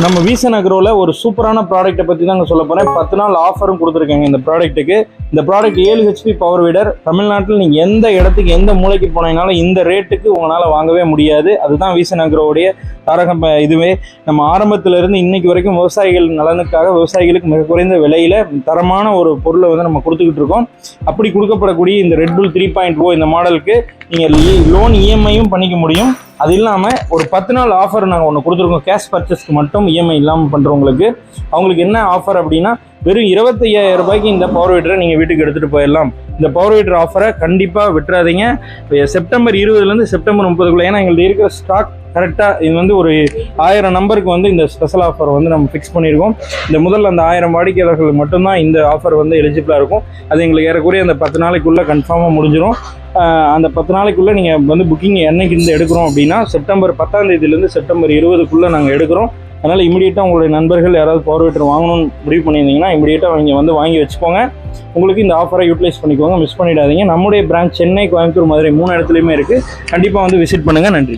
நம்ம வீசன் அக்ரோவில் ஒரு சூப்பரான ப்ராடக்ட்டை பற்றி தாங்க சொல்ல போகிறேன். 10 நாள் ஆஃபரும் கொடுத்துருக்காங்க இந்த ப்ராடக்ட்டுக்கு. இந்த ப்ராடக்ட் 7 HP பவர் வீடர். தமிழ்நாட்டில் நீங்கள் எந்த இடத்துக்கு எந்த மூலைக்கு போனீங்கனாலும் இந்த ரேட்டுக்கு உங்களால் வாங்கவே முடியாது. அதுதான் வீசன் அக்ரோவுடைய தாரகம். இதுவே நம்ம ஆரம்பத்திலிருந்து இன்னைக்கு வரைக்கும் விவசாயிகள் நலனுக்காக விவசாயிகளுக்கு மிக குறைந்த விலையில் தரமான ஒரு பொருளை வந்து நம்ம கொடுத்துக்கிட்டு இருக்கோம். அப்படி கொடுக்கப்படக்கூடிய இந்த ரெட்புல் 3.0 இந்த மாடலுக்கு நீங்கள் லோன் இஎம்ஐயும் பண்ணிக்க முடியும். அது இல்லாமல் ஒரு 10 நாள் ஆஃபர் நாங்கள் ஒன்று கொடுத்துருக்கோம். கேஷ் பர்ச்சேஸ்க்கு மட்டும் இஎம்ஐ இல்லாமல் பண்ணுறவங்களுக்கு. அவங்களுக்கு என்ன ஆஃபர் அப்படின்னா, வெறும் 25,000 ரூபாய்க்கு இந்த பவர் வீட்டரை நீங்கள் வீட்டுக்கு எடுத்துகிட்டு போயிடலாம். இந்த பவர் வீட்டர் ஆஃபரை கண்டிப்பாக விட்டுறாதீங்க. செப்டம்பர் 20 செப்டம்பர் 30 ஏன்னா எங்களுக்கு இருக்கிற ஸ்டாக் கரெக்டாக இது வந்து ஒரு 1000 நம்பருக்கு வந்து இந்த ஸ்பெஷல் ஆஃபர் வந்து நம்ம ஃபிக்ஸ் பண்ணியிருக்கோம். இந்த முதல்ல அந்த 1000 வாடிக்கையாளர்கள் மட்டும்தான் இந்த ஆஃபர் வந்து எலிஜிபிளாக இருக்கும். அது எங்களுக்கு ஏறக்குறைய அந்த 10 நாளைக்குள்ளே கன்ஃபார்மாக முடிஞ்சிடும். அந்த 10 நாளைக்குள்ளே நீங்கள் வந்து புக்கிங் என்னைக்கு இருந்து எடுக்கிறோம் அப்படின்னா, செப்டம்பர் 10 செப்டம்பர் 20 நாங்கள் எடுக்கிறோம். அதனால் இமீடியட்டாக உங்களுடைய நண்பர்கள் யாராவது பவர் வீட்டர் வாங்கணும்னு முடிவு பண்ணியிருந்தீங்கன்னா இமீடியட்டாக நீங்கள் வந்து வாங்கி வச்சுக்கோங்க. உங்களுக்கு இந்த ஆஃபரை யூட்டிலைஸ் பண்ணிக்கோங்க, மிஸ் பண்ணிடாதீங்க. நம்முடைய பிரான்ச் சென்னை, கோயம்புத்தூர், மதுரை 3 இடத்துலையுமே இருக்குது. கண்டிப்பாக வந்து விசிட் பண்ணுங்கள். நன்றி.